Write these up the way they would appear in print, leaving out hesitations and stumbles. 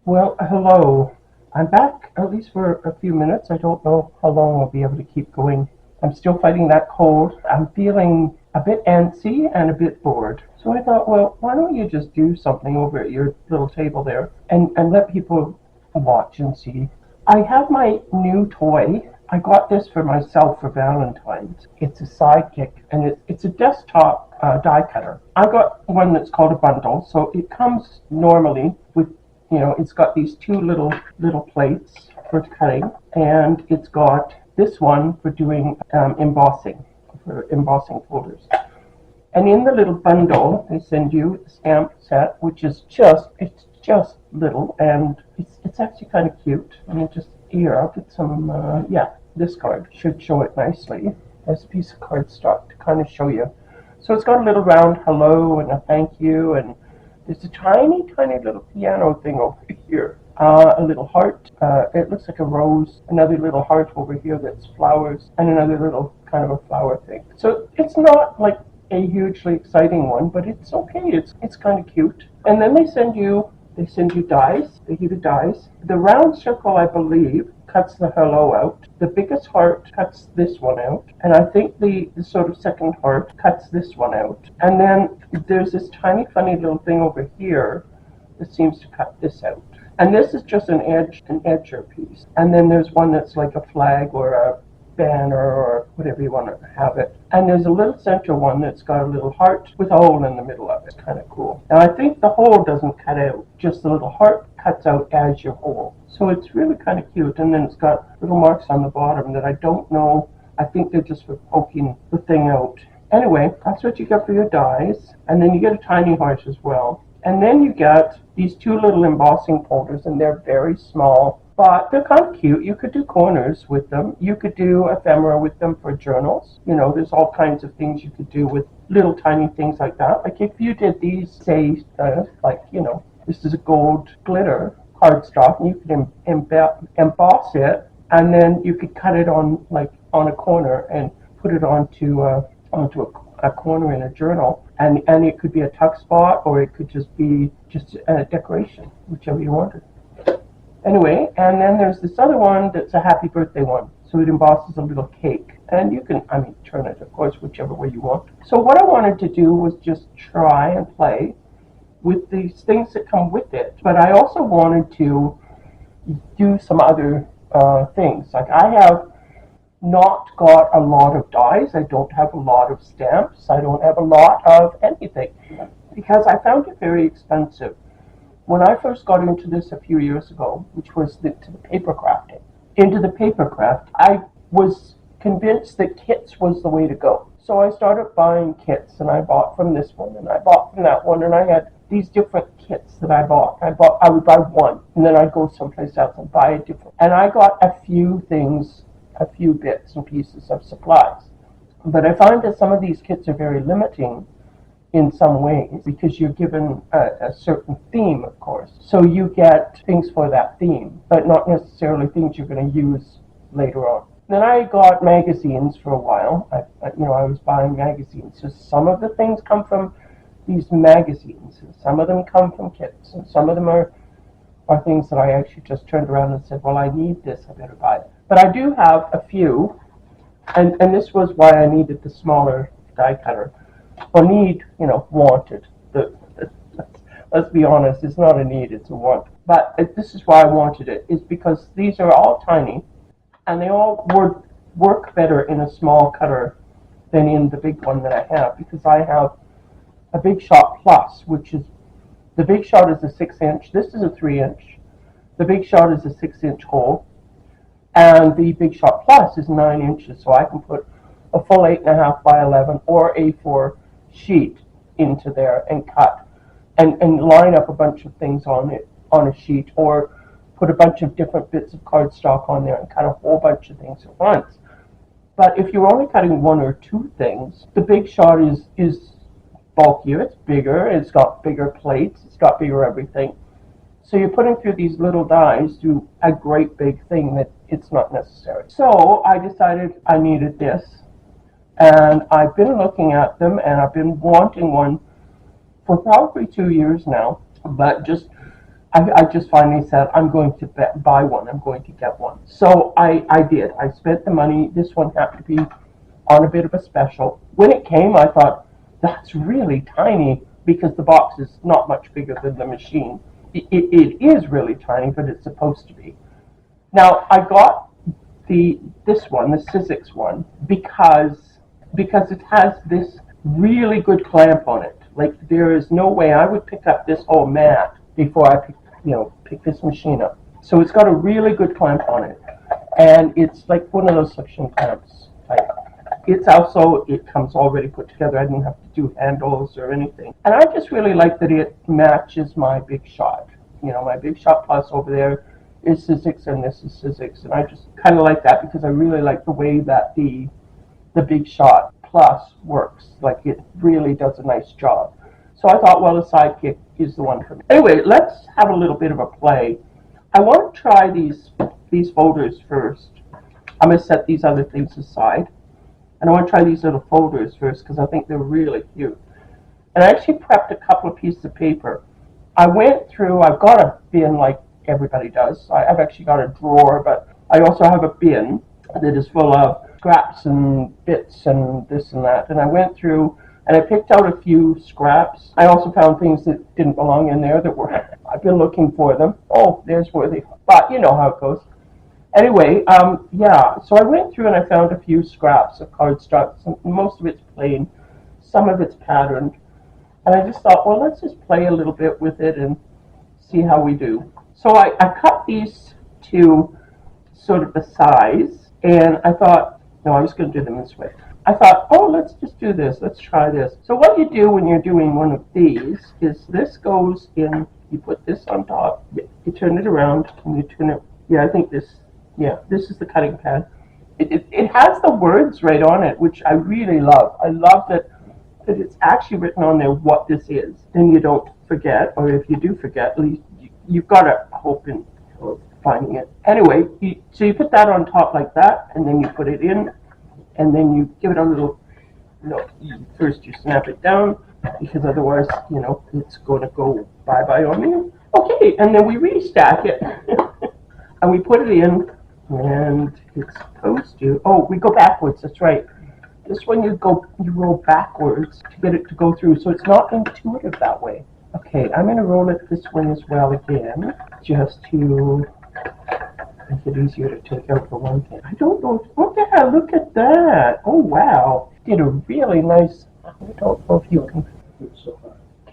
Well, hello. I'm back at least for a few minutes. I don't know how long I'll be able to keep going. I'm still fighting that cold. I'm feeling a bit antsy and a bit bored. So I thought, well, why don't you just do something over at your little table there and let people watch and see. I have my new toy. I got this for myself for Valentine's. It's a Sidekick, and it's a desktop die cutter. I got one that's called a bundle, so it comes normally with, it's got these two little plates for cutting, and it's got this one for doing for embossing folders. And in the little bundle, they send you a stamp set, which is it's just little, and it's actually kind of cute. I mean, just here, I'll get some, this card should show it nicely. There's a piece of cardstock to kind of show you. So it's got a little round hello and a thank you, and there's a tiny, tiny little piano thing over here. A little heart. It looks like a rose. Another little heart over here that's flowers, and another little kind of a flower thing. So it's not like a hugely exciting one, but it's okay. It's kind of cute. And then they send you dies. They give you dies. The round circle, I believe, cuts the hello out. The biggest heart cuts this one out. And I think the sort of second heart cuts this one out. And then there's this tiny funny little thing over here that seems to cut this out. And this is just an edger piece. And then there's one that's like a flag or a banner or whatever you want to have it. And there's a little center one that's got a little heart with a hole in the middle of it. It's kind of cool. Now I think the hole doesn't cut out, just the little heart cuts out as your hole. So it's really kind of cute. And then it's got little marks on the bottom that I don't know. I think they're just for poking the thing out. Anyway, that's what you get for your dies. And then you get a tiny heart as well. And then you get these two little embossing folders, and they're very small, but they're kind of cute. You could do corners with them. You could do ephemera with them for journals. There's all kinds of things you could do with little tiny things like that. Like if you did these, say, this is a gold glitter cardstock, and you could emboss it, and then you could cut it on a corner and put it onto a corner in a journal, and it could be a tuck spot, or it could just be just a decoration, whichever you wanted. Anyway, and then there's this other one that's a happy birthday one. So it embosses a little cake. And you can, turn it, of course, whichever way you want. So what I wanted to do was just try and play with these things that come with it. But I also wanted to do some other things. Like I have not got a lot of dies. I don't have a lot of stamps. I don't have a lot of anything. Because I found it very expensive. When I first got into this a few years ago, which was into the paper craft, I was convinced that kits was the way to go. So I started buying kits, and I bought from this one, and I bought from that one, and I had these different kits that I bought. I would buy one, and then I'd go someplace else and buy a different. And I got a few things, a few bits and pieces of supplies. But I find that some of these kits are very limiting in some ways, because you're given a certain theme, of course. So you get things for that theme, but not necessarily things you're going to use later on. Then I got magazines for a while. I was buying magazines. So some of the things come from these magazines, and some of them come from kits, and some of them are things that I actually just turned around and said, well, I need this, I better buy it. But I do have a few, and this was why I needed the smaller die cutter. Or wanted. Let's be honest, it's not a need, it's a want. But this is why I wanted it, is because these are all tiny, and they all work better in a small cutter than in the big one that I have, because I have a Big Shot Plus, which is, the Big Shot is a 6-inch, this is a 3-inch, the Big Shot is a 6-inch hole, and the Big Shot Plus is 9 inches, so I can put a full 8.5 by 11 or A4 sheet into there and cut and line up a bunch of things on a sheet, or put a bunch of different bits of cardstock on there and cut a whole bunch of things at once. But if you're only cutting one or two things, the Big Shot is bulkier, it's bigger, it's got bigger plates, it's got bigger everything. So you're putting through these little dies to a great big thing that it's not necessary. So I decided I needed this. And I've been looking at them, and I've been wanting one for probably 2 years now, but just I just finally said, I'm going to buy one. I'm going to get one. So I did. I spent the money. This one happened to be on a bit of a special. When it came, I thought, that's really tiny because the box is not much bigger than the machine. It is really tiny, but it's supposed to be. Now, I got this one, the Sissix one, because it has this really good clamp on it. Like, there is no way I would pick up this whole mat before I pick this machine up. So it's got a really good clamp on it, and it's like one of those suction clamps type. It's also, it comes already put together. I didn't have to do handles or anything. And I just really like that it matches my Big Shot. My Big Shot Plus over there is Sissix and this is Sissix. And I just kind of like that because I really like the way that the Big Shot Plus works. Like, it really does a nice job. So I thought, well, the Sidekick is the one for me. Anyway, let's have a little bit of a play. I want to try these folders first. I'm going to set these other things aside. And I want to try these little folders first because I think they're really cute. And I actually prepped a couple of pieces of paper. I went through, I've got a bin like everybody does. I've actually got a drawer, but I also have a bin that is full of scraps and bits and this and that. And I went through and I picked out a few scraps. I also found things that didn't belong in there that were, I've been looking for them. Oh, there's where they, but you know how it goes. Anyway, so I went through and I found a few scraps of cardstock. Most of it's plain, some of it's patterned. And I just thought, well, let's just play a little bit with it and see how we do. So I cut these to sort of the size, and I thought, no, I was going to do them this way. I thought, oh, let's just do this. Let's try this. So what you do when you're doing one of these is this goes in, you put this on top, you turn it around, and you turn it, I think this is the cutting pad. It has the words right on it, which I really love. I love that it's actually written on there what this is. Then you don't forget, or if you do forget, at least you've got to hope in finding it. Anyway, so you put that on top like that, and then you put it in, and then you give it a little, first you snap it down, because otherwise, it's going to go bye-bye on you. Okay, and then we restack it, and we put it in, and it's supposed to, we go backwards, that's right. This one you roll backwards to get it to go through, so it's not intuitive that way. Okay, I'm going to roll it this way as well again, just to make it easier to take out the one thing. I don't know, yeah, look at that. Oh, wow. Did a really nice, I don't know if you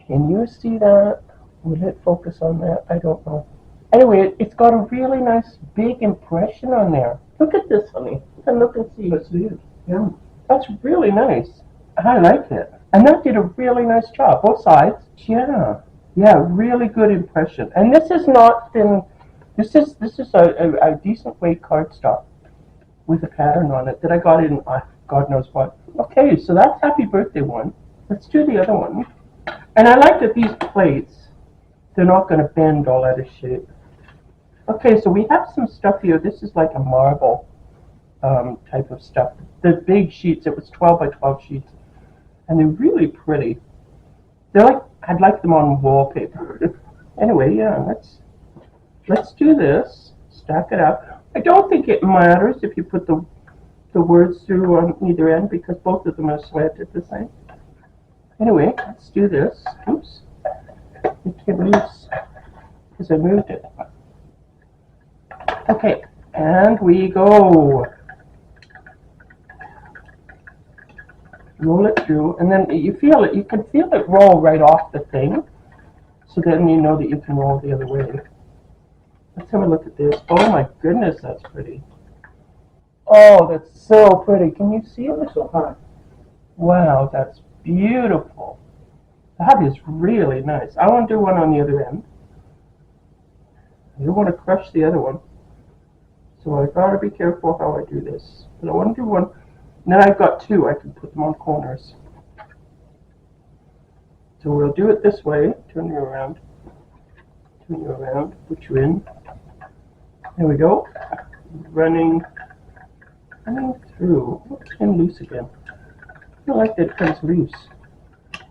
can you see that? Will it focus on that? I don't know. Anyway, it's got a really nice big impression on there. Look at this, honey. Look and see. Let's see it. Yeah. That's really nice. I like it. And that did a really nice job, both sides. Yeah, really good impression. And this is not been, this is a decent weight cardstock with a pattern on it that I got in, God knows what. Okay, so that's Happy Birthday one. Let's do the other one. And I like that these plates, they're not going to bend all out of shape. Okay, so we have some stuff here. This is like a marble type of stuff. The big sheets, it was 12 by 12 sheets, and they're really pretty. They're like, I'd like them on wallpaper. Anyway, let's do this. Stack it up. I don't think it matters if you put the words through on either end because both of them are slanted the same. Anyway, let's do this. Oops. It came loose because I moved it. Okay, and we go. Roll it through, and then you feel it. You can feel it roll right off the thing, so then you know that you can roll the other way. Let's have a look at this. Oh my goodness, that's pretty. Oh, that's so pretty. Can you see it? So high. Wow, that's beautiful. That is really nice. I want to do one on the other end. I don't want to crush the other one, so I've got to be careful how I do this. But I want to do one. And then I've got two. I can put them on corners. So we'll do it this way. Turn you around. Turn you around. Put you in. There we go. Running through. Oh, it came loose again. I feel like that comes loose.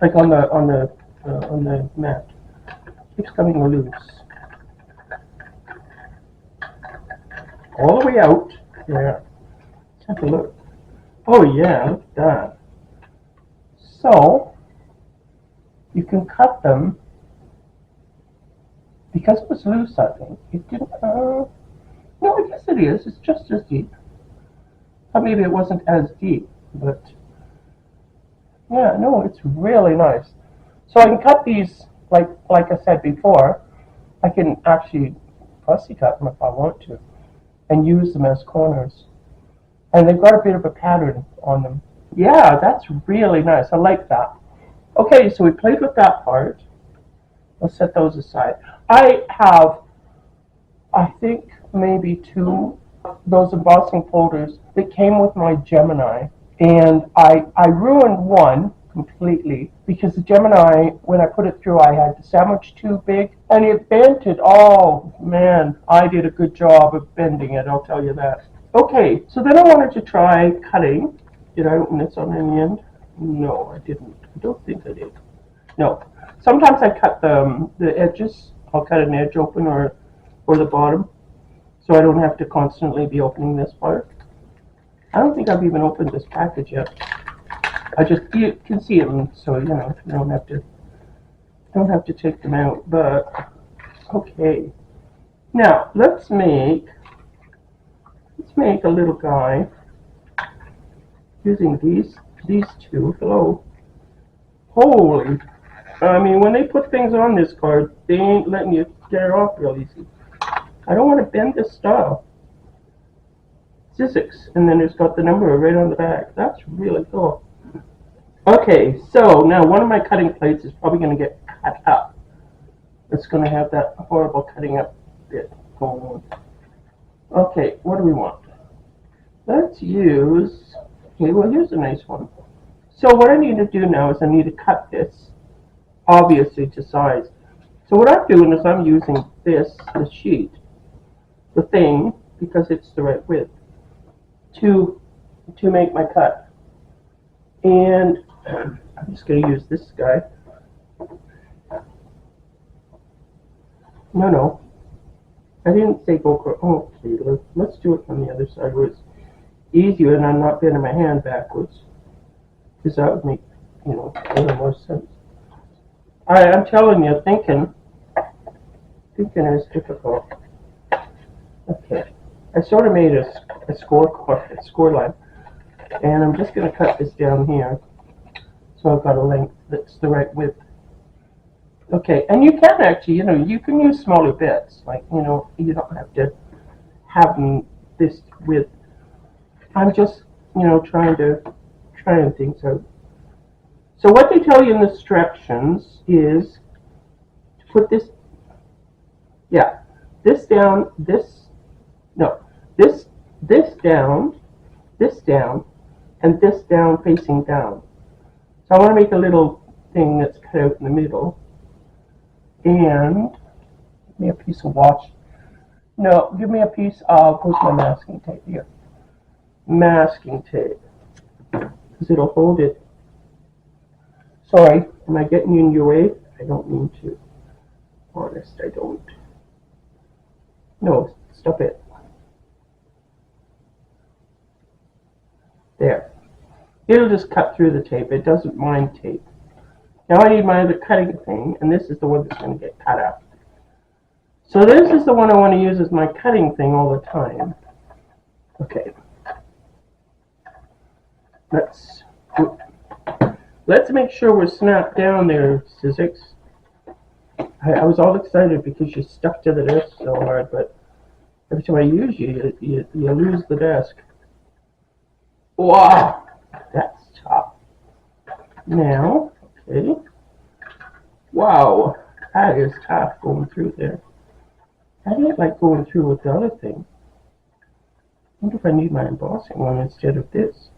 Like on the mat. It keeps coming loose. all the way out. There. Let's have a look. Oh yeah, look at that. So you can cut them because it was loose. I think it didn't. No, I guess it is. It's just as deep. Or maybe it wasn't as deep, but yeah, no, it's really nice. So I can cut these like I said before. I can actually fussy cut them if I want to, and use them as corners. And they've got a bit of a pattern on them. Yeah, that's really nice. I like that. Okay, so we played with that part. Let's set those aside. I have, I think, maybe 2 those embossing folders that came with my Gemini. And I ruined one completely because the Gemini, when I put it through, I had the sandwich too big and it bent it. Oh man, I did a good job of bending it, I'll tell you that. Okay, so then I wanted to try cutting. Did I open this on any end? No, I didn't. I don't think I did. No. Sometimes I cut the edges. I'll cut an edge open or the bottom, so I don't have to constantly be opening this part. I don't think I've even opened this package yet. I just, you can see them, so you know, you don't have to take them out. But okay, now let's make a little guy using these 2. Hello. Holy, I mean, when they put things on this card, they ain't letting you get it off real easy. I don't want to bend this stuff. Sissix, and then it's got the number right on the back. That's really cool. Okay, so now one of my cutting plates is probably going to get cut up. It's going to have that horrible cutting up bit going on. Okay, what do we want? Let's use, okay, well here's a nice one. So what I need to do now is I need to cut this, obviously, to size. So what I'm doing is I'm using the sheet, the thing, because it's the right width, to make my cut. And I'm just going to use this guy. No, I didn't say go for, okay, let's do it on the other side where it's easier and I'm not bending my hand backwards, because that would make, you know, a little more sense. Alright, I'm telling you, thinking is difficult. Okay, I sort of made a score line, and I'm just going to cut this down here, so I've got a length that's the right width. Okay, and you can actually, you know, you can use smaller bits, like, you know, you don't have to have this width. I'm just, you know, trying things out. So what they tell you in the instructions is to put this, yeah, this down, this down, and this down facing down. So I want to make a little thing that's cut out in the middle. And give me a piece of wash. No, give me a piece of, where's my masking tape here? Masking tape. Because it'll hold it. Sorry, am I getting in your way? I don't mean to. Honest, I don't. No, stop it. There. It'll just cut through the tape. It doesn't mind tape. Now I need my other cutting thing, and this is the one that's going to get cut out. So this is the one I want to use as my cutting thing all the time. Okay. Let's make sure we're snapped down there, Sissix. I was all excited because you stuck to the desk so hard, but every time I use you lose the desk. Wow, that's tough. Now, okay. Wow, that is tough going through there. I didn't like going through with the other thing. I wonder if I need my embossing one instead of this.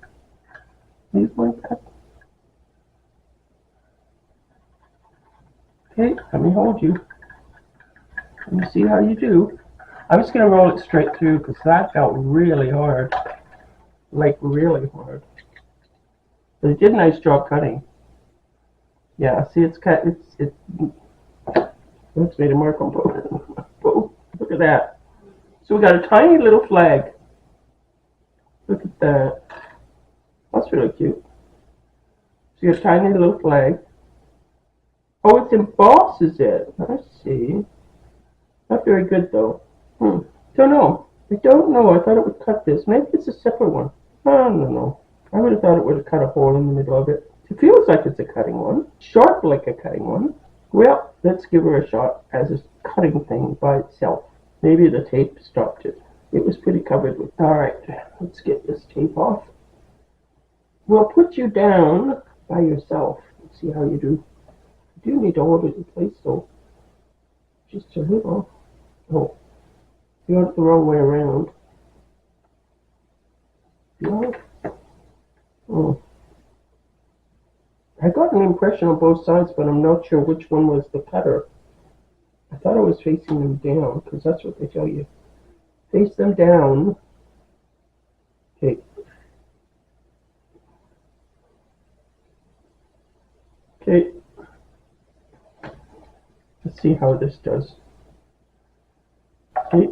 These like that. Okay, let me hold you. Let me see how you do. I'm just going to roll it straight through because that felt really hard. Like really hard. But it did a nice job cutting. Yeah, see it's cut, it's made a mark on both. Look at that. So we got a tiny little flag. Look at that. That's really cute. So you got a tiny little flag. Oh, it embosses it. I see. Not very good though. Don't know. I don't know. I thought it would cut this. Maybe it's a separate one. I don't know. I would have thought it would have cut a hole in the middle of it. It feels like it's a cutting one. Sharp like a cutting one. Well, let's give her a shot as a cutting thing by itself. Maybe the tape stopped it. It was pretty covered with... Alright, let's get this tape off. We'll put you down by yourself. Let's see how you do. You do need to hold it in place though. Just a little. Oh, you got it the wrong way around. No. Oh. I got an impression on both sides, but I'm not sure which one was the cutter. I thought I was facing them down, because that's what they tell you. Face them down. Okay. Okay. Let's see how this does. Okay.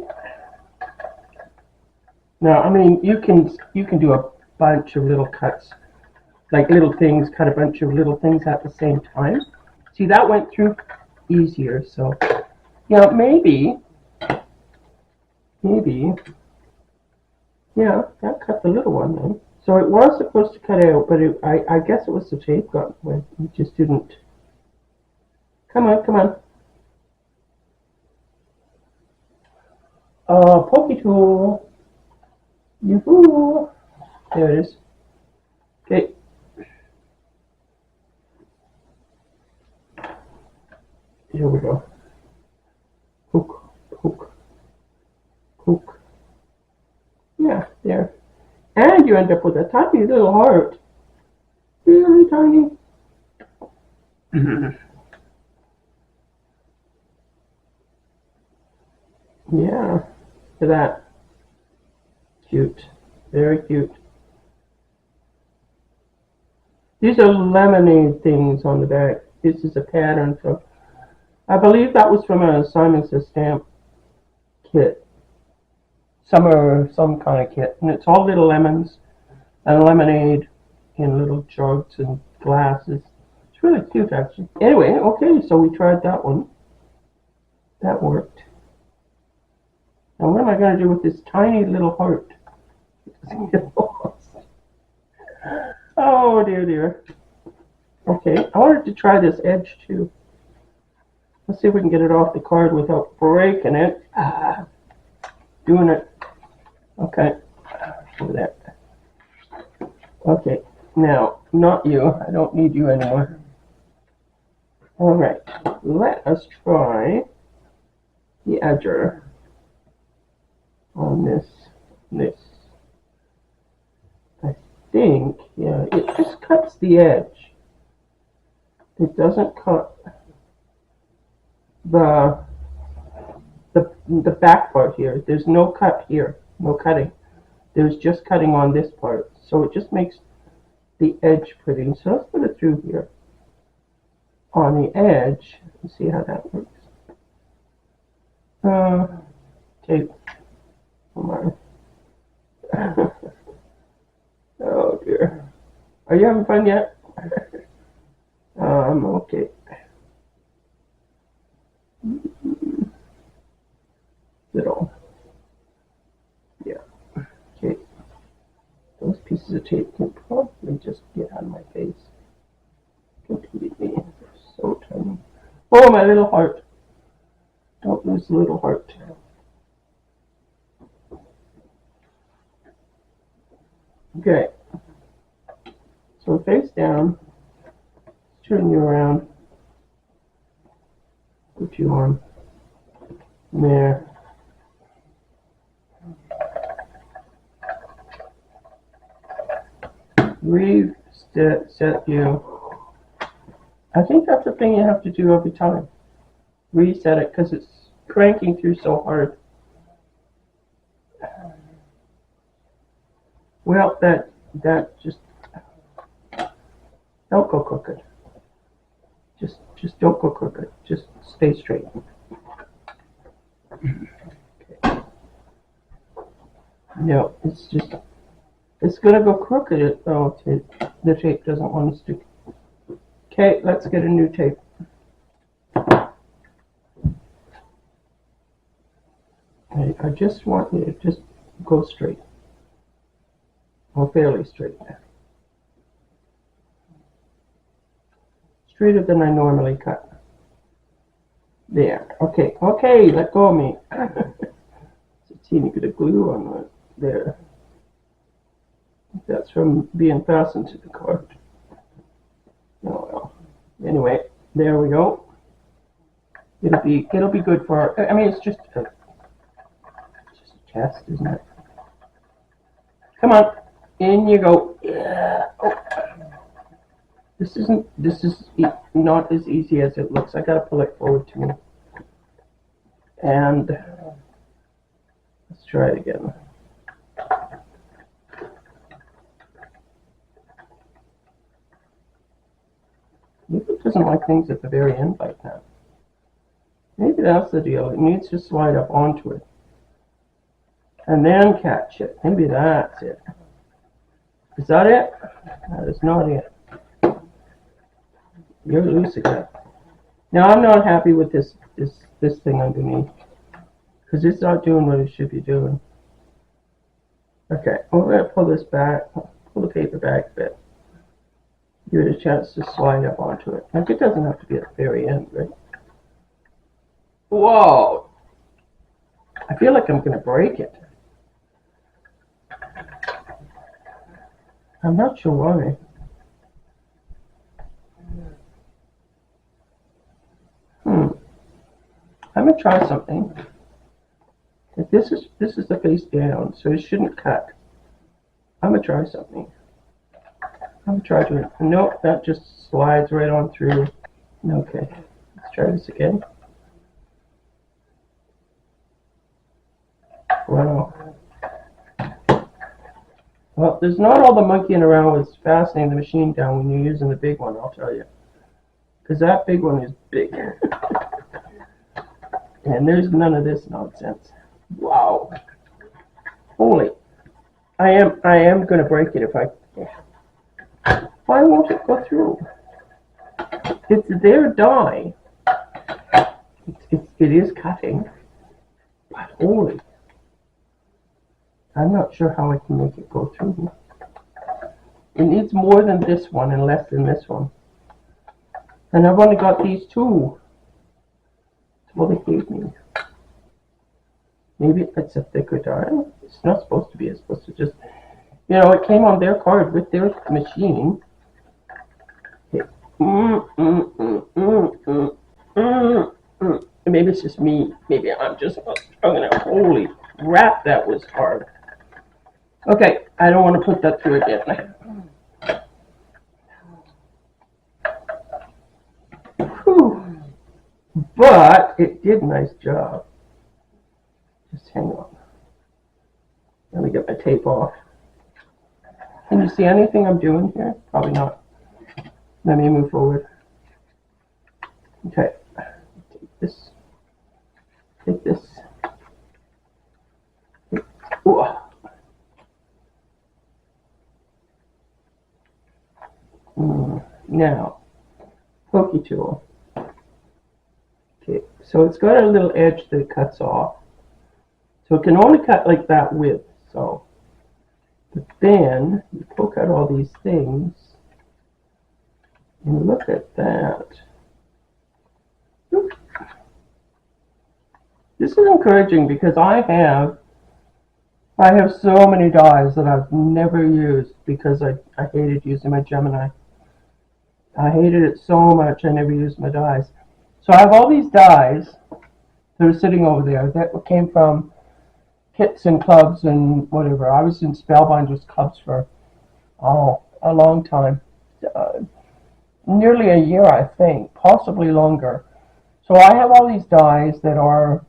Now, I mean, you can do a bunch of little cuts, like little things, cut a bunch of little things at the same time. See, that went through easier, so yeah, maybe, yeah, that cut the little one then. So it was supposed to cut out, but I guess it was the tape got went. It just didn't. Come on, come on. Pokey tool. Yoo-hoo. There it is. Okay. Here we go. Poke, poke, poke. Yeah, there. And you end up with a tiny little heart. Really tiny. Yeah, look at that. Cute. Very cute. These are lemonade things on the back. This is a pattern from, I believe that was from a Simon Says stamp kit. Some kind of kit. And it's all little lemons and lemonade in little jugs and glasses. It's really cute, actually. Anyway, okay, so we tried that one. That worked. Now what am I going to do with this tiny little heart? Oh dear, dear. Okay, I wanted to try this edge too. Let's see if we can get it off the card without breaking it. Doing it. Okay, over there. Okay, now, not you. I don't need you anymore. Alright, let us try the edger on this. I think, yeah, it just cuts the edge. It doesn't cut the back part here. There's no cut here, no cutting. There's just cutting on this part. So it just makes the edge pretty. So let's put it through here on the edge and see how that works. Tape. Oh my. Oh dear. Are you having fun yet? Okay. Little. Yeah. Okay. Those pieces of tape can probably just get out of my face completely. They're so tiny. Oh, my little heart. Don't lose the little heart. Okay. So face down. Turn you around. Put you on there. Reset you. I think that's the thing you have to do every time. Reset it because it's cranking through so hard. Well, that just don't go crooked. Just don't go crooked. Just stay straight. Okay. No, it's gonna go crooked. Oh, the tape doesn't want to stick. Okay, let's get a new tape. I just want you to just go straight. Well, fairly straight. Straighter than I normally cut. There. Okay, okay, let go of me. It's a teeny bit of glue on that. There. That's from being fastened to the cord. Oh well. Anyway, there we go. It'll be good for. I mean, it's just a test, isn't it? Come on, in you go. Yeah. Oh. This is not as easy as it looks. I gotta pull it forward to me. And let's try it again. Maybe it doesn't like things at the very end like that. Maybe that's the deal. It needs to slide up onto it. And then catch it. Maybe that's it. Is that it? That is not it. You're loose again. Now I'm not happy with this thing underneath. Because it's not doing what it should be doing. Okay, we're going to pull this back. Pull the paper back a bit. Give it a chance to slide up onto it. Like, it doesn't have to be at the very end, right? Whoa! I feel like I'm going to break it. I'm not sure why. I'm going to try something. This is the face down, so it shouldn't cut. I'm going to try something. I'm going to try to... Nope, that just slides right on through. Okay, let's try this again. Wow. Well, there's not all the monkeying around with fastening the machine down when you're using the big one, I'll tell you. Because that big one is big. And there's none of this nonsense. Wow. Holy. I am going to break it if I... Why won't it go through? It's their die. It is cutting. But holy. I'm not sure how I can make it go through. It needs more than this one and less than this one. And I've only got these two. That's what they gave me. Maybe it's a thicker die. It's not supposed to be. It's supposed to just... You know, it came on their card with their machine. Okay. Maybe it's just me. Maybe I'm just not strong enough. Holy crap, that was hard. Okay, I don't want to put that through again. Whew. But it did a nice job. Just hang on. Let me get my tape off. Can you see anything I'm doing here? Probably not. Let me move forward. Okay. Take this. Take this. Ooh. Now, pokey tool. Okay, so it's got a little edge that it cuts off. So it can only cut like that width. So, but then you poke out all these things, and look at that. This is encouraging because I have so many dies that I've never used because I hated using my Gemini. I hated it so much I never used my dies. So I have all these dies that are sitting over there that came from kits and clubs and whatever. I was in Spellbinders clubs for a long time. Nearly a year, I think, possibly longer. So I have all these dies that are...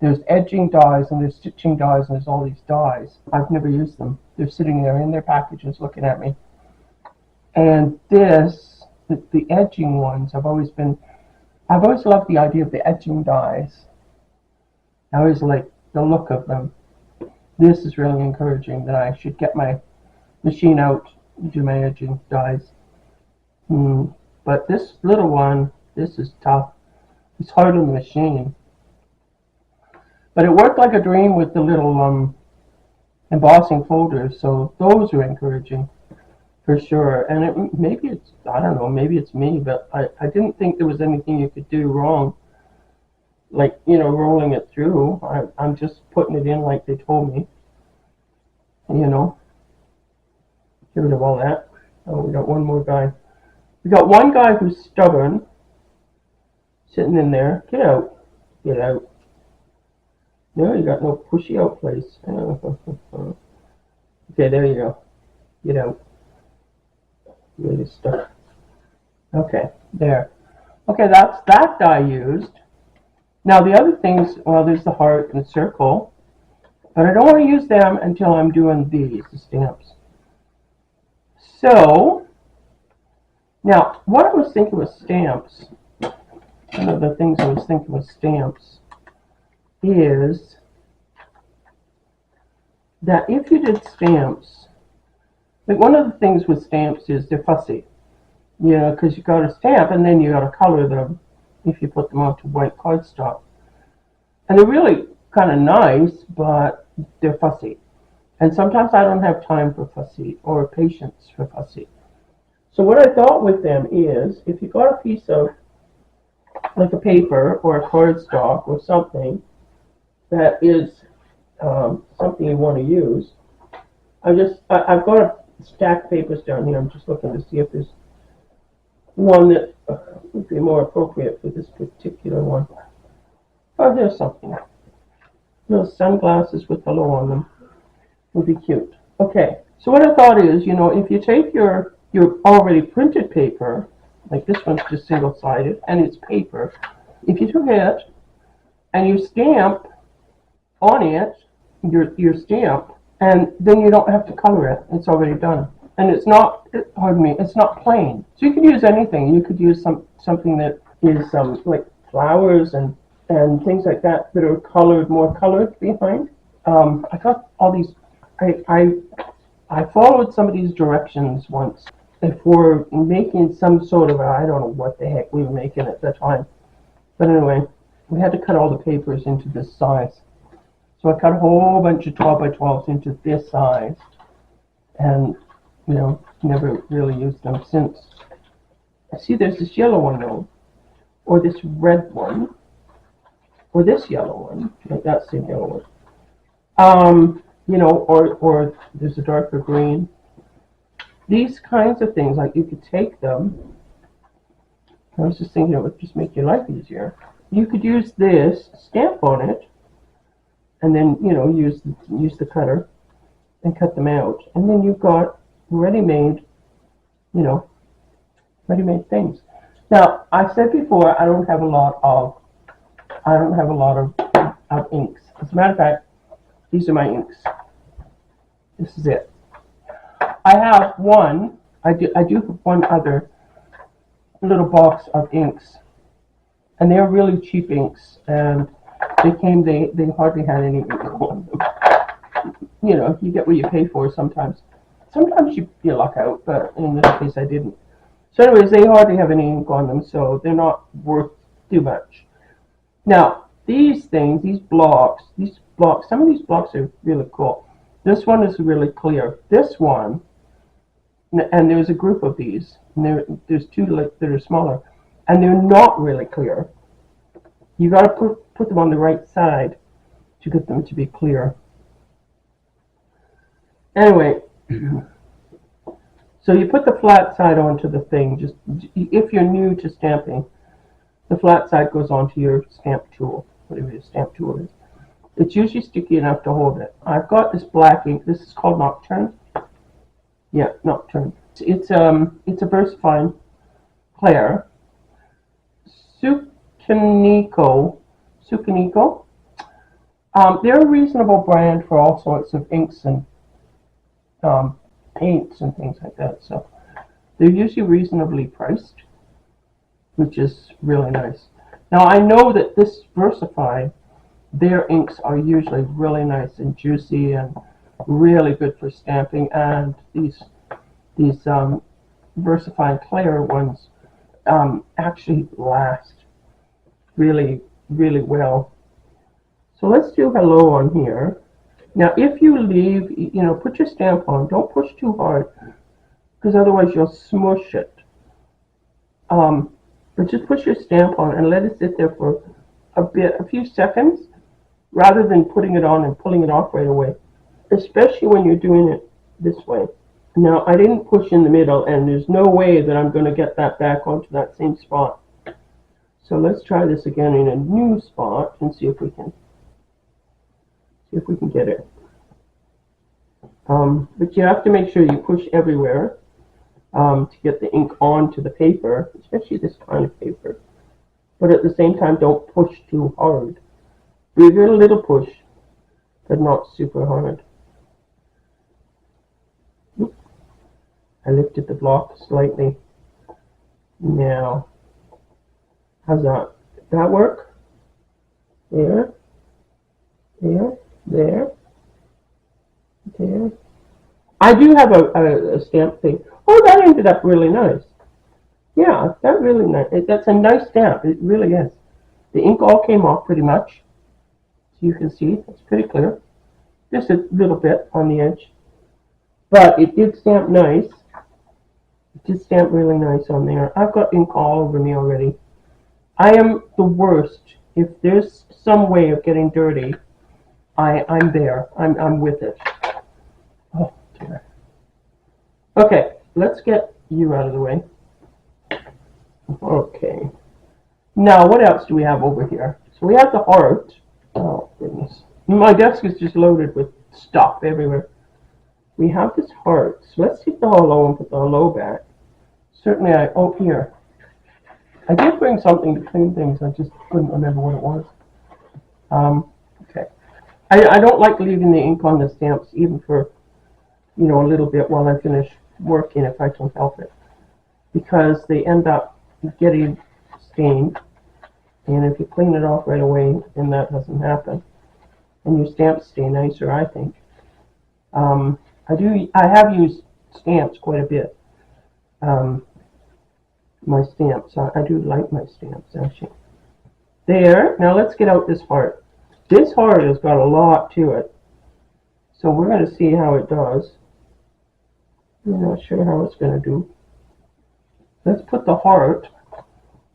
There's edging dies and there's stitching dies and there's all these dies. I've never used them. They're sitting there in their packages looking at me. And this, the edging ones, I've always loved the idea of the edging dies. I always like the look of them. This is really encouraging that I should get my machine out, do my edging dies. But this little one, this is tough. It's hard on the machine. But it worked like a dream with the little embossing folders, so those are encouraging for sure. And maybe it's, I don't know, maybe it's me, but I didn't think there was anything you could do wrong. Like, rolling it through. I'm just putting it in like they told me. Get rid of all that. Oh, we got one more guy. We got one guy who's stubborn, sitting in there. Get out. Get out. No, you got no pushy out place. Okay, there you go. Get out. Really stuck. Okay, there. Okay, that's that guy used. Now the other things, well, there's the heart and the circle, but I don't want to use them until I'm doing these, the stamps. So, now, what I was thinking with stamps, one of the things I was thinking with stamps is that if you did stamps, like one of the things with stamps is they're fussy, because you got to stamp and then you got to color them if you put them onto white cardstock. And they're really kind of nice, but they're fussy. And sometimes I don't have time for fussy or patience for fussy. So what I thought with them is, if you got a piece of like a paper or a cardstock or something that is something you want to use, I've got a stack of papers down here. I'm just looking to see if there's one that would be more appropriate for this particular one. Oh, there's something. Those sunglasses with hello on them would be cute. Okay, so what I thought is, if you take your already printed paper, like this one's just single-sided, and it's paper, if you took it and you stamp on it your stamp, and then you don't have to color it. It's already done. And it's not, it's not plain. So you could use anything. You could use something that is like flowers and things like that are colored, more colored behind. I got all these, I followed some of these directions once for making some sort of, I don't know what the heck we were making at the time. But anyway, we had to cut all the papers into this size. So I cut a whole bunch of 12 by 12s into this size. And, never really used them since. I see there's this yellow one though, or this red one, or this yellow one, like that same yellow one. Or there's a darker green. These kinds of things, like you could take them, I was just thinking it would just make your life easier. You could use this, stamp on it, and then, use the cutter and cut them out. And then you've got ready-made, ready-made things. Now, I said before, I don't have a lot of inks. As a matter of fact, these are my inks. This is it. I have one, I do have one other little box of inks, and they're really cheap inks, and they hardly had any ink on them. You get what you pay for sometimes. Sometimes you luck out, but in this case I didn't. So anyways, they hardly have any ink on them, so they're not worth too much. Now, these things, these blocks, some of these blocks are really cool. This one is really clear. This one, and there's a group of these, and there's two that are smaller, and they're not really clear. You got to put them on the right side to get them to be clear. Anyway, so you put the flat side onto the thing. Just if you're new to stamping, the flat side goes onto your stamp tool, whatever your stamp tool is. It's usually sticky enough to hold it. I've got this black ink. This is called Nocturne. Yeah, Nocturne. It's a VersaFine Claire. Sukinico. They're a reasonable brand for all sorts of inks and paints and things like that. So they're usually reasonably priced, which is really nice. Now I know that this VersaFine their inks are usually really nice and juicy and really good for stamping, and these VersaFine Clear ones actually last really, really well. So let's do hello on here. Now if you leave, put your stamp on, don't push too hard, because otherwise you'll smush it. But just push your stamp on and let it sit there for a few seconds, rather than putting it on and pulling it off right away, especially when you're doing it this way. Now I didn't push in the middle, and there's no way that I'm going to get that back onto that same spot. So let's try this again in a new spot and see if we can get it. But you have to make sure you push everywhere to get the ink onto the paper, especially this kind of paper. But at the same time, don't push too hard. Give it a little push, but not super hard. Oops. I lifted the block slightly. Now, how's that? Did that work? There, there, there, there. I do have a stamp thing. Oh, that ended up really nice. Yeah, that really nice. That's a nice stamp. It really is. The ink all came off pretty much. So you can see it's pretty clear. Just a little bit on the edge. But it did stamp nice. It did stamp really nice on there. I've got ink all over me already. I am the worst. If there's some way of getting dirty, I'm there. I'm with it. Oh dear. Okay, let's get you out of the way. Okay. Now, what else do we have over here? So we have the heart. Oh, goodness. My desk is just loaded with stuff everywhere. We have this heart. So let's take the hello and put the hello back. Certainly, here. I did bring something to clean things. I just couldn't remember what it was. Okay. I don't like leaving the ink on the stamps, even for, a little bit while I finish working, if I can help it. Because they end up getting stained, and if you clean it off right away, then that doesn't happen, and your stamps stay nicer, I think. I have used stamps quite a bit. My stamps, I do like my stamps actually. There. Now let's get out this heart. This heart has got a lot to it, so we're going to see how it does. I'm not sure how it's going to do. Let's put the heart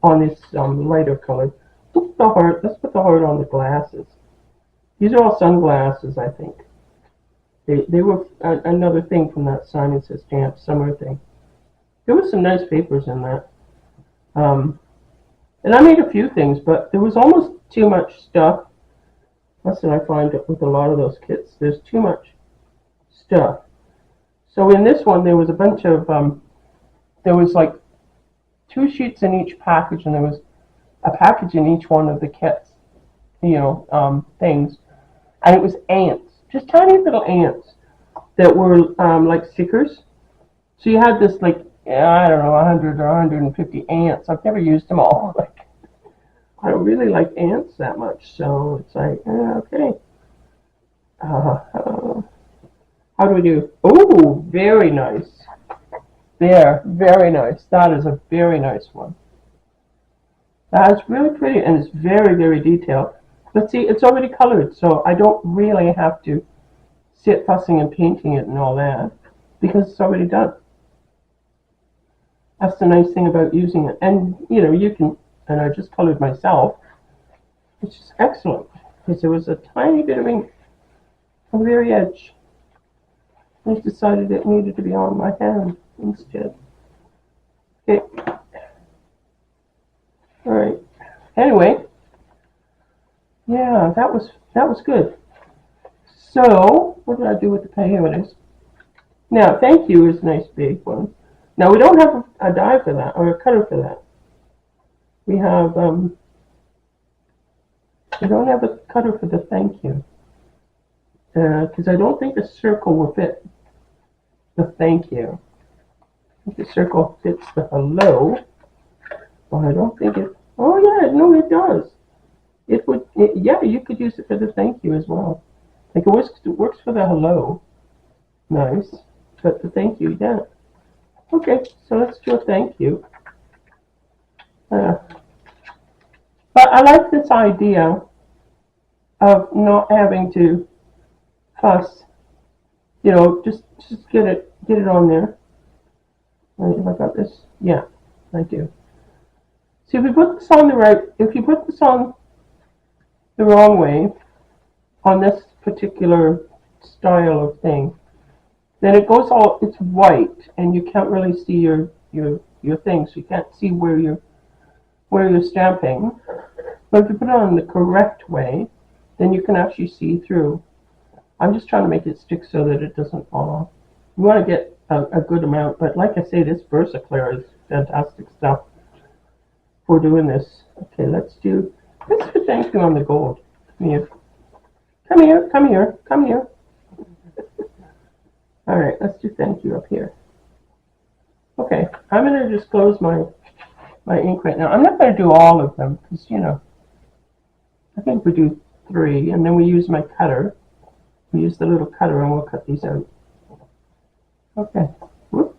on this lighter color. Let's put the heart on the glasses. These are all sunglasses, I think. They were another thing from that Simon Says Stamp summer thing. There was some nice papers in that. And I made a few things, but there was almost too much stuff. That's what I find with a lot of those kits. There's too much stuff. So in this one, there was a bunch of, there was like 2 sheets in each package, and there was a package in each one of the kits, things. And it was ants, just tiny little ants that were like stickers. So you had this like, I don't know, 100 or 150 ants. I've never used them all. Like, I don't really like ants that much, so it's like, okay. How do we do? Oh, very nice. There, very nice. That is a very nice one. That's really pretty, and it's very, very detailed. But see, it's already colored, so I don't really have to sit fussing and painting it and all that, because it's already done. That's the nice thing about using it. And, you can, and I just colored myself, which is excellent, because there was a tiny bit of ink on the very edge. I decided it needed to be on my hand instead. Okay. All right. Anyway, yeah, that was good. So, what did I do with the pen? Here it is. Now, thank you is a nice big one. Now, we don't have a die for that, or a cutter for that. We have, we don't have a cutter for the thank you. Because I don't think the circle will fit the thank you. I think the circle fits the hello, but I don't think it, oh yeah, no, it does. Yeah, you could use it for the thank you as well. Like it works for the hello. Nice. But the thank you, yeah. Okay, so let's do a thank you. Uh, but I like this idea of not having to fuss. Just get it on there. Right, have I got this? Yeah, I do. See, if you put this on the wrong way, on this particular style of thing, then it's white, and you can't really see your things. You can't see where you're stamping. But if you put it on the correct way, then you can actually see through. I'm just trying to make it stick so that it doesn't fall off. You want to get a good amount, but like I say, this VersaClear is fantastic stuff for doing this. Okay, let's do thank you on the gold. Come here. Come here, come here, come here. All right, let's do thank you up here. Okay, I'm going to just close my ink right now. I'm not going to do all of them because, I think we do 3, and then we use my cutter. We use the little cutter, and we'll cut these out. Okay. Whoop.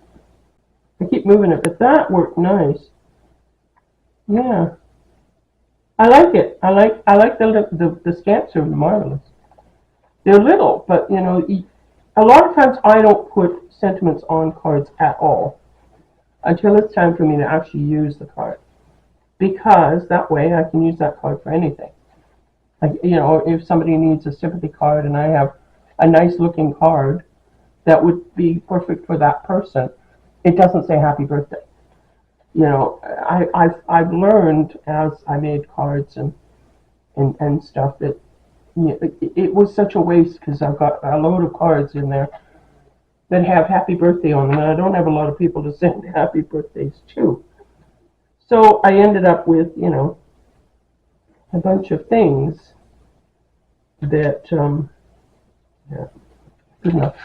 I keep moving it, but that worked nice. Yeah. I like it. I like the stamps are marvelous. They're little, but a lot of times I don't put sentiments on cards at all until it's time for me to actually use the card, because that way I can use that card for anything. Like, if somebody needs a sympathy card and I have a nice looking card that would be perfect for that person, it doesn't say happy birthday. I've learned as I made cards and stuff that it was such a waste, because I've got a load of cards in there that have happy birthday on them, and I don't have a lot of people to send happy birthdays to. So I ended up with, a bunch of things that, yeah, good enough.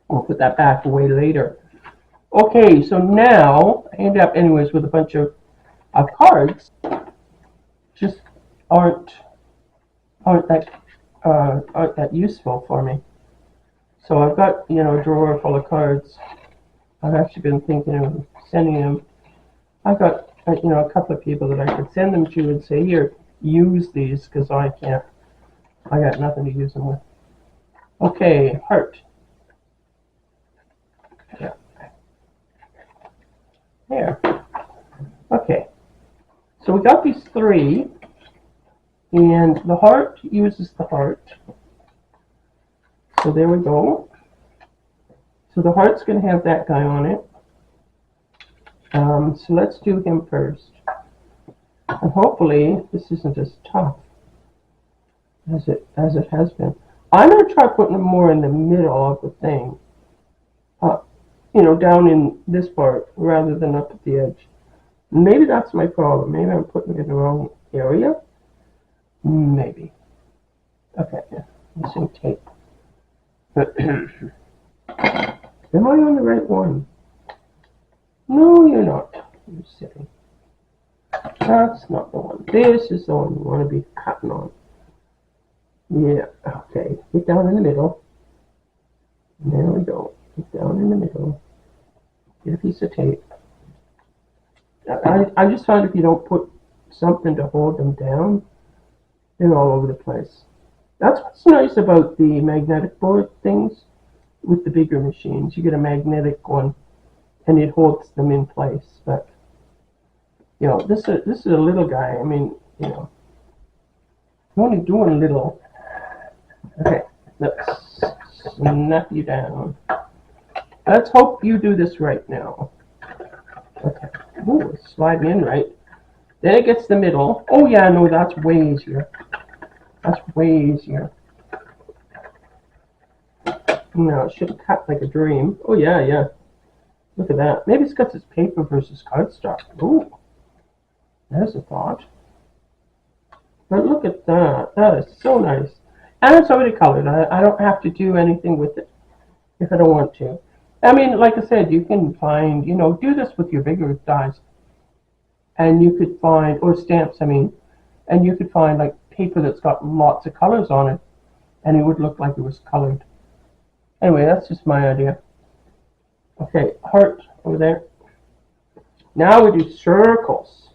I'll put that back away later. Okay, so now I end up anyways with a bunch of cards. Just aren't that useful for me. So I've got, a drawer full of cards. I've actually been thinking of sending them. I've got, a couple of people that I could send them to and say, here, use these, because I got nothing to use them with. Okay, heart. Yeah. There. Okay. So we got these 3, and the heart uses the heart. So there we go. So the heart's going to have that guy on it. So let's do him first. And hopefully this isn't as tough as it has been. I'm going to try putting them more in the middle of the thing. Down in this part rather than up at the edge. Maybe that's my problem. Maybe I'm putting it in the wrong area. Maybe. Okay, yeah. Missing tape. Am I on the right one? No, you're not. You're silly. That's not the one. This is the one you want to be cutting on. Yeah, okay. Get down in the middle. There we go. Get down in the middle. Get a piece of tape. I just found if you don't put something to hold them down, they're all over the place. That's what's nice about the magnetic board things with the bigger machines. You get a magnetic one, and it holds them in place. But this is a little guy. I mean, I'm only doing little. Okay, let's snap you down. Let's hope you do this right now. Okay. Ooh, it's sliding in right. Then it gets the middle. Oh yeah, no, that's way easier. That's way easier. No, it should have cut like a dream. Oh yeah, yeah. Look at that. Maybe it's because it's paper versus cardstock. Ooh. There's a thought. But look at that. That is so nice. And it's already colored. I don't have to do anything with it if I don't want to. I mean, like I said, you can find, do this with your bigger dies. And you could find, or stamps, I mean, And you could find like paper that's got lots of colors on it, and it would look like it was colored. Anyway, that's just my idea. Okay, heart over there. Now we do circles.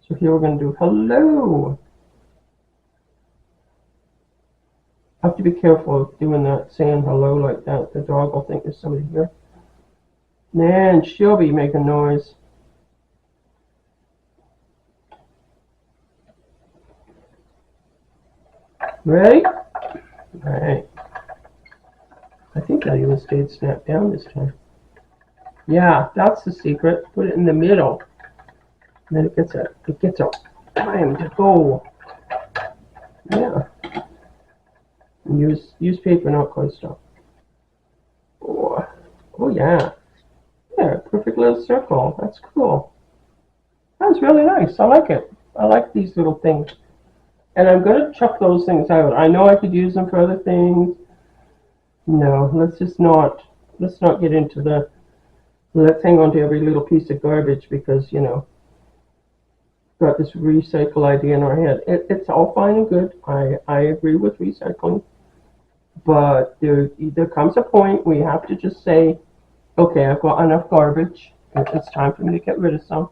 So here we're going to do hello. I have to be careful of doing that, saying hello like that. The dog will think there's somebody here. Man, she'll be making noise. Ready? Alright. I think that even stayed snapped down this time. Yeah, that's the secret. Put it in the middle. And then it gets a time to go. Yeah. Use paper, not close stuff. Oh yeah. Yeah, perfect little circle. That's cool. That's really nice. I like it. I like these little things. And I'm going to chuck those things out. I know I could use them for other things. No, let's not get into the, let's hang on to every little piece of garbage because, you know, got this recycle idea in our head. It's all fine and good. I agree with recycling. But there comes a point where you have to just say, okay, I've got enough garbage. It's time for me to get rid of some.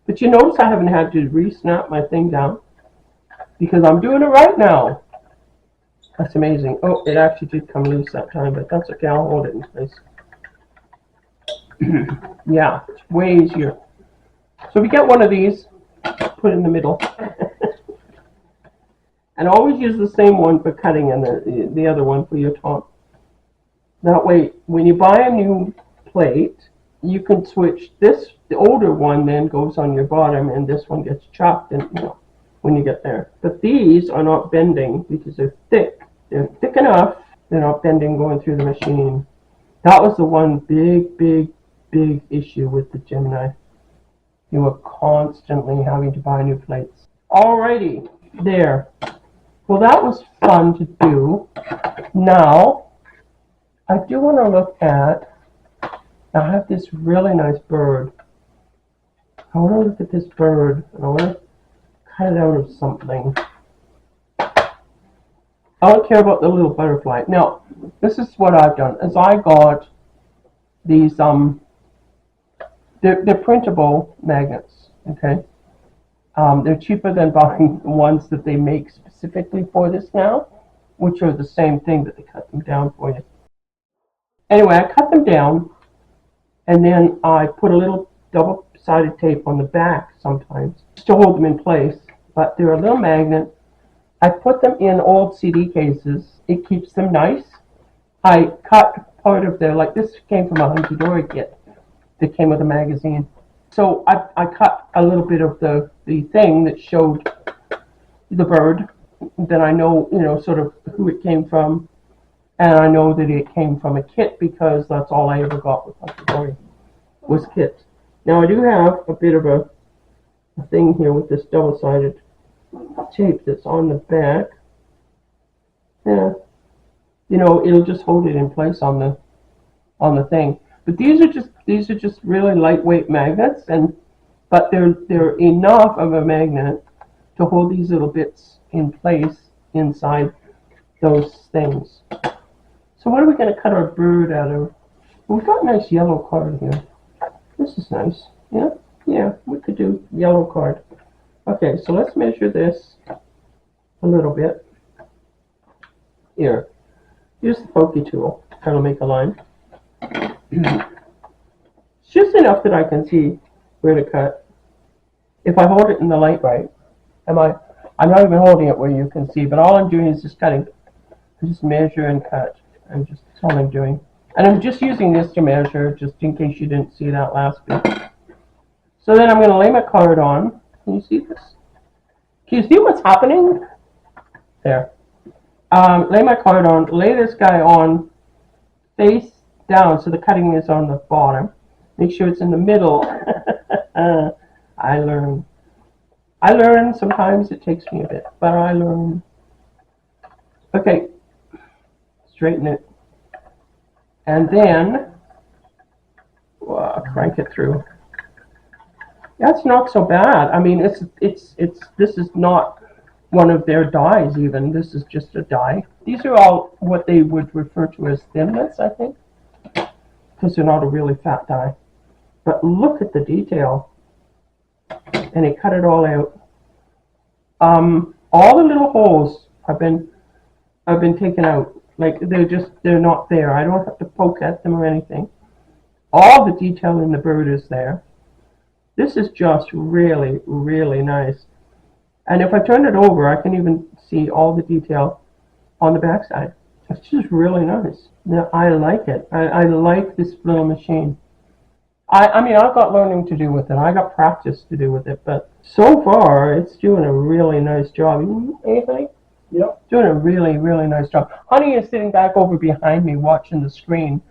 But you notice I haven't had to re-snap my thing down because I'm doing it right now. That's amazing. Oh, it actually did come loose that time, but that's okay. I'll hold it in place. Yeah, it's way easier. So if you get one of these, put it in the middle. And always use the same one for cutting and the other one for your top. That way, when you buy a new plate, you can switch this. The older one then goes on your bottom, and this one gets chopped, and you know, when you get there. But these are not bending because they're thick. They're thick enough. They're not bending going through the machine. That was the one big issue with the Gemini. You were constantly having to buy new plates. Alrighty, there. Well, that was fun to do. Now, I do want to look at, I have this really nice bird. I want to look at this bird, and I want to cut it out of something. I don't care about the little butterfly. Now, this is what I've done, is I got these, they're printable magnets, okay? They're cheaper than buying the ones that they make specifically for this now, which are the same thing, but they cut them down for you. Anyway, I cut them down, and then I put a little double-sided tape on the back sometimes to hold them in place, but they're a little magnet. I put them in old CD cases. It keeps them nice. I cut part of their, like this came from a hunky-dory kit that came with a magazine. So I cut a little bit of the thing that showed the bird. Then I know, you know, sort of who it came from. And I know that it came from a kit because that's all I ever got with hunky-dory was kits. Now I do have a bit of a thing here with this double-sided tape that's on the back. Yeah. You know, it'll just hold it in place on the thing. But these are just really lightweight magnets, but they're enough of a magnet to hold these little bits in place inside those things. So what are we going to cut our bird out of? We've got a nice yellow card here. This is nice. Yeah, yeah, we could do yellow card. Okay, so let's measure this a little bit. Here, use the pokey tool. That'll make a line. It's just enough that I can see where to cut. If I hold it in the light right, I'm not even holding it where you can see, but all I'm doing is just cutting. I just measure and cut. That's all I'm doing. And I'm just using this to measure, just in case you didn't see that last bit. So then I'm going to lay my card on. Can you see this? Can you see what's happening? There. Lay my card on, lay this guy on face down so the cutting is on the bottom. Make sure it's in the middle. I learn. Sometimes it takes me a bit, but I learn. Okay. Straighten it. And then crank it through. That's not so bad. I mean, this is not one of their dyes even. This is just a dye. These are all what they would refer to as thinlets, I think, because they're not a really fat dye. But look at the detail. And it cut it all out. All the little holes have been taken out. Like they're not there. I don't have to poke at them or anything. All the detail in the bird is there. This is just really, really nice. And if I turn it over, I can even see all the detail on the backside. It's just really nice. Now, I like it. I like this little machine. I mean, I've got learning to do with it. I got practice to do with it. But so far, it's doing a really nice job. Anything? Yep. Doing a really, really nice job. Honey is sitting back over behind me watching the screen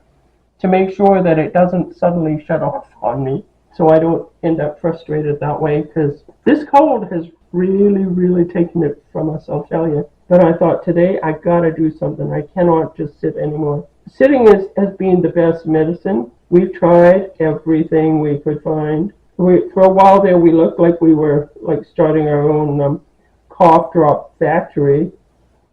to make sure that it doesn't suddenly shut off on me, so I don't end up frustrated that way, because this cold has really, really taken it from us, I'll tell you. But I thought today I gotta do something. I cannot just sit anymore. Sitting has been the best medicine. We've tried everything we could find. For a while there, we looked like we were like starting our own cough drop factory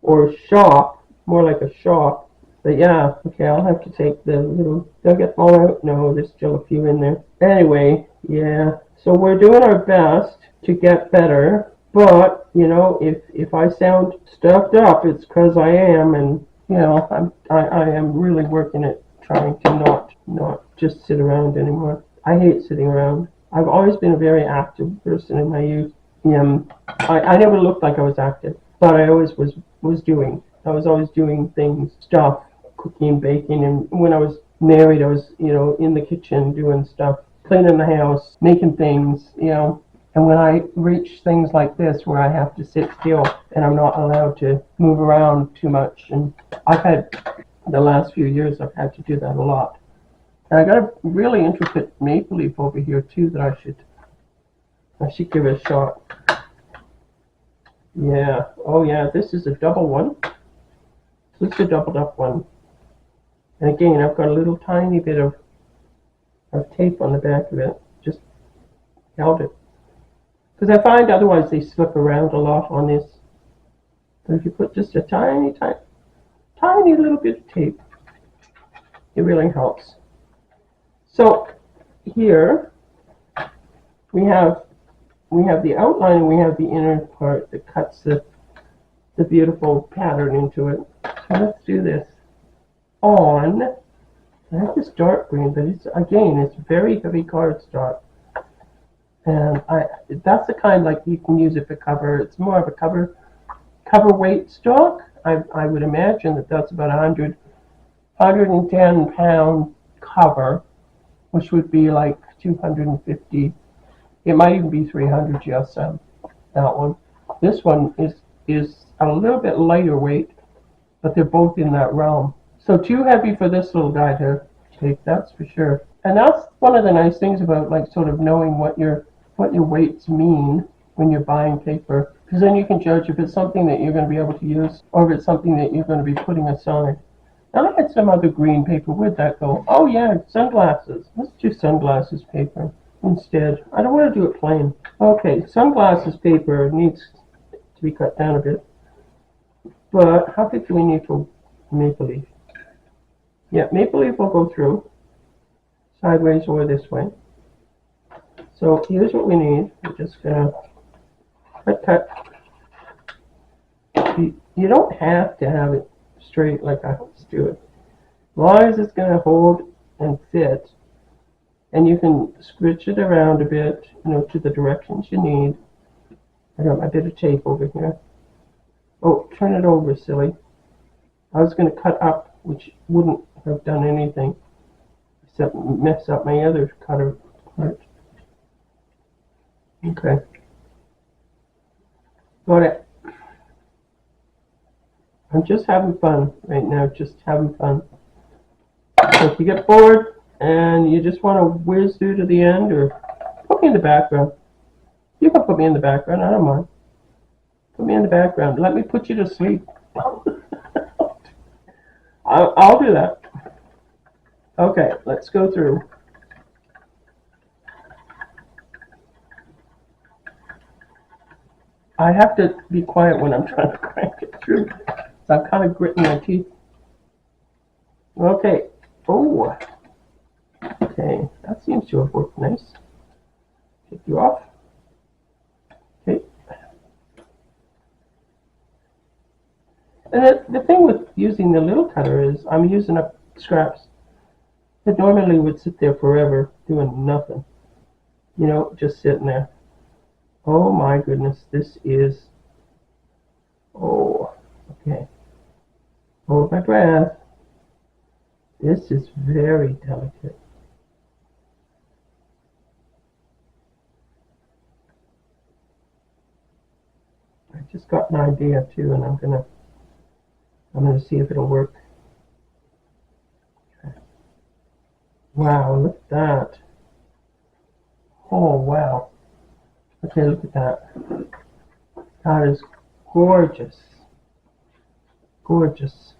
or shop, more like a shop. But yeah, okay, I'll have to take the little, they'll get all out. No, there's still a few in there. Anyway, yeah, so we're doing our best to get better. But, you know, if I sound stuffed up, it's because I am. And, you know, I am really working at trying to not just sit around anymore. I hate sitting around. I've always been a very active person in my youth. I never looked like I was active, but I always was doing. I was always doing things, stuff, cooking, baking, and when I was married, I was, you know, in the kitchen doing stuff, cleaning the house, making things, you know. And when I reach things like this where I have to sit still and I'm not allowed to move around too much, and I've had, the last few years, I've had to do that a lot. And I got a really intricate maple leaf over here too that I should give it a shot. Yeah, oh yeah, this is a double one. So it's a doubled up one. And again, I've got a little tiny bit of tape on the back of it. Just held it. Because I find otherwise they slip around a lot on this. But if you put just a tiny little bit of tape, it really helps. So here we have the outline and we have the inner part that cuts the beautiful pattern into it. So let's do this on, I have this dark green, but it's very heavy cardstock. And that's the kind like you can use it for cover. It's more of a cover weight stock. I would imagine that's about 110 pound cover, which would be like 250. It might even be 300 just that one. This one is a little bit lighter weight, but they're both in that realm. So too heavy for this little guy to take, that's for sure. And that's one of the nice things about like sort of knowing what your weights mean when you're buying paper, because then you can judge if it's something that you're going to be able to use or if it's something that you're going to be putting aside. Now I had some other green paper. Where'd that go? Oh yeah, sunglasses. Let's do sunglasses paper instead. I don't want to do it plain. Okay, sunglasses paper needs to be cut down a bit. But how big do we need for maple leaf? Yeah, maple leaf will go through sideways or this way. So here's what we need. We're just gonna cut. You don't have to have it straight like I always do it. As long as it's gonna hold and fit, and you can switch it around a bit, you know, to the directions you need. I got my bit of tape over here. Oh, turn it over, silly. I was gonna cut up, which wouldn't have done anything except mess up my other cutter part. Okay. Got it. I'm just having fun right now, just having fun. So if you get bored and you just want to whiz through to the end, or put me in the background. You can put me in the background, I don't mind. Put me in the background. Let me put you to sleep. I'll do that. Okay, let's go through. I have to be quiet when I'm trying to crank it through. So I'm kind of gritting my teeth. Okay. Oh. Okay. That seems to have worked nice. Take you off. Okay. And the thing with using the little cutter is I'm using up scraps that normally would sit there forever doing nothing. You know, just sitting there. Oh my goodness, this is, oh, okay. Hold my breath. This is very delicate. I just got an idea too, and I'm gonna see if it'll work. Okay. Wow, look at that. Oh wow. Okay, look at that. That is gorgeous. Gorgeous.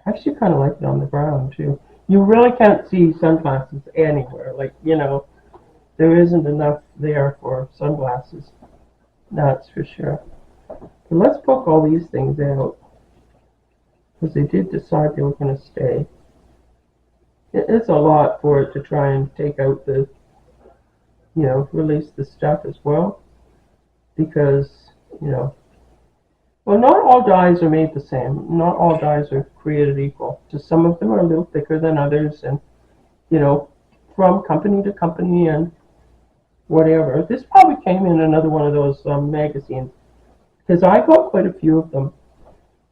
I actually kind of like it on the brown too. You really can't see sunglasses anywhere. Like, you know, there isn't enough there for sunglasses. That's for sure. But let's poke all these things out, because they did decide they were going to stay. It's a lot for it to try and take out the, you know, release the stuff as well. Because, you know, well, not all dyes are made the same. Not all dyes are created equal. Just some of them are a little thicker than others, and, you know, from company to company and whatever. This probably came in another one of those magazines, because I got quite a few of them.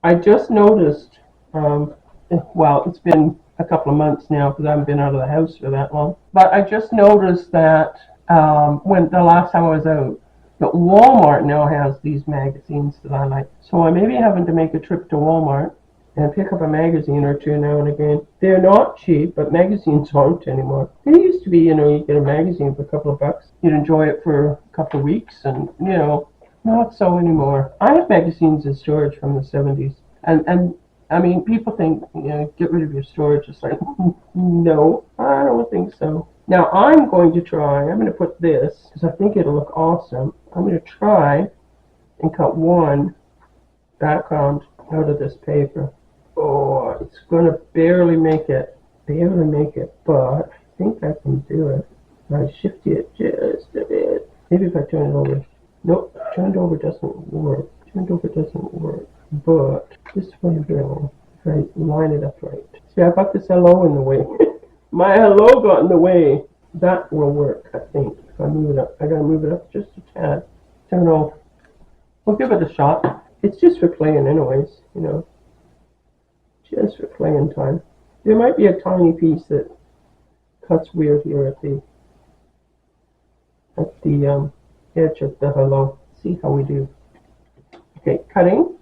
I just noticed, well, it's been a couple of months now because I haven't been out of the house for that long, but I just noticed that when the last time I was out, that Walmart now has these magazines that I like. So I may be having to make a trip to Walmart and pick up a magazine or two now and again. They're not cheap, but magazines aren't anymore. They used to be, you know, you get a magazine for a couple of bucks. You'd enjoy it for a couple of weeks, and, you know, not so anymore. I have magazines in storage from the 70s. And I mean, people think, you know, get rid of your storage. It's like, no, I don't think so. Now I'm going to put this, because I think it'll look awesome. I'm going to try and cut one background out of this paper. Oh, it's going to barely make it, but I think I can do it. I shift it just a bit. Maybe if I turn it over. Nope, turned over doesn't work. But this way will, if I line it up right. See, I got this hello in the way. My hello got in the way. That will work, I think. If I move it up, I gotta move it up just a tad. Don't know. We'll give it a shot. It's just for playing anyways, you know. Just for playing time. There might be a tiny piece that cuts weird here at the edge of the hello. See how we do. Okay, cutting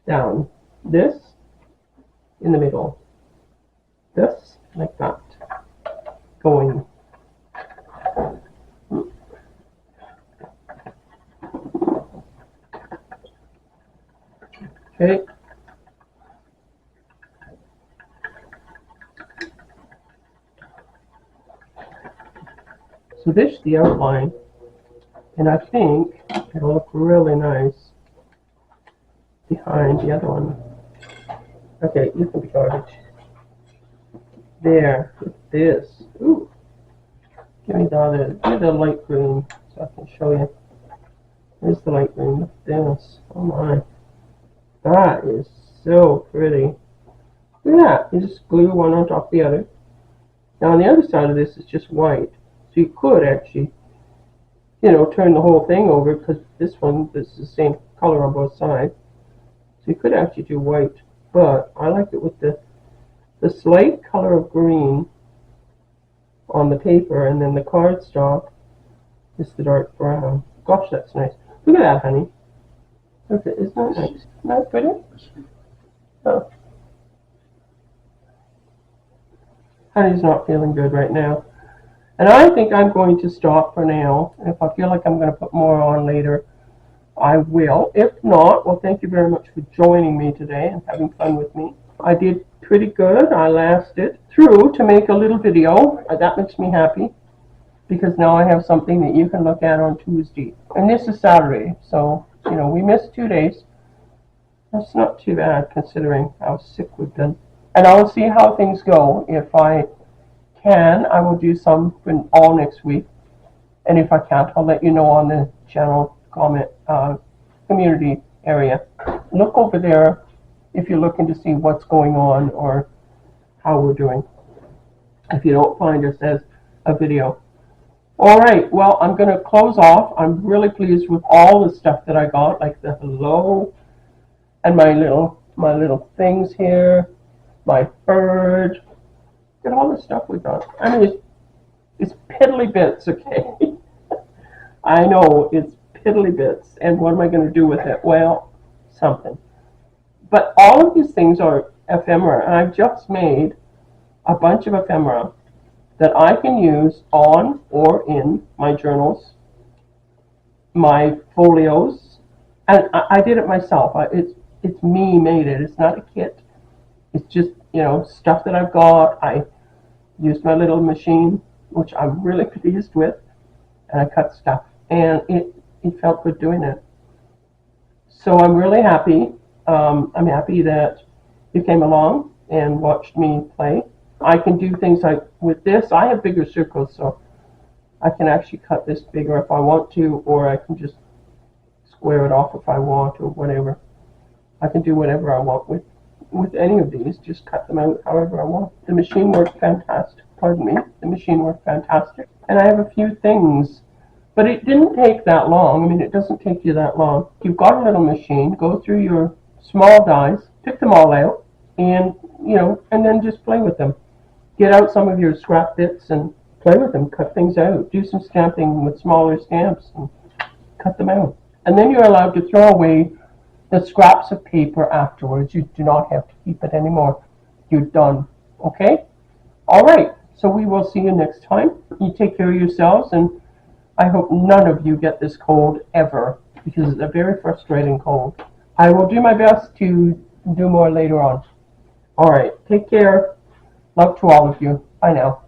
down. This in the middle. This like that. Going. Okay. So this is the outline, and I think it'll look really nice behind the other one. Okay, you can be garbage. There, with this. Ooh. Give me the light green so I can show you. There's the light green. Look at this. Oh my. That is so pretty. Look at that. You just glue one on top of the other. Now on the other side of this is just white. So you could actually, you know, turn the whole thing over, because this is the same color on both sides. So you could actually do white. But I like it with the slight color of green on the paper, and then the cardstock is the dark brown. Gosh, that's nice. Look at that, honey. Okay, isn't that nice? Isn't that pretty? Oh. Honey's not feeling good right now. And I think I'm going to stop for now. If I feel like I'm going to put more on later, I will. If not, well, thank you very much for joining me today and having fun with me. I did pretty good. I lasted through to make a little video. That makes me happy. because now I have something that you can look at on Tuesday. And this is Saturday, so, you know, we missed 2 days. That's not too bad considering how sick we've been. And I will see how things go. If I can, I will do some all next week. And if I can't, I'll let you know on the general comment community area. Look over there if you're looking to see what's going on or how we're doing. If you don't find us as a video. All right, well, I'm going to close off. I'm really pleased with all the stuff that I got, like the hello and my little things here, my bird. Look at all the stuff we got. I mean, it's piddly bits, okay? I know, it's piddly bits. And what am I going to do with it? Well, something. But all of these things are ephemera, and I've just made a bunch of ephemera that I can use on or in my journals, my folios, and I did it myself. It's me made it. It's not a kit. It's just, you know, stuff that I've got. I used my little machine, which I'm really pleased with, and I cut stuff, and it felt good doing it. So I'm really happy. I'm happy that you came along and watched me play. I can do things like with this. I have bigger circles, so I can actually cut this bigger if I want to, or I can just square it off if I want, or whatever. I can do whatever I want with any of these. Just cut them out however I want. The machine worked fantastic. Pardon me. The machine worked fantastic. And I have a few things, but it didn't take that long. I mean, it doesn't take you that long. You've got a little machine. Go through your small dies, pick them all out, and, you know, and then just play with them. Get out some of your scrap bits and play with them. Cut things out. Do some stamping with smaller stamps and cut them out. And then you're allowed to throw away the scraps of paper afterwards. You do not have to keep it anymore. You're done. Okay? All right. So we will see you next time. You take care of yourselves, and I hope none of you get this cold ever, because it's a very frustrating cold. I will do my best to do more later on. All right. Take care. Love to all of you. Bye now.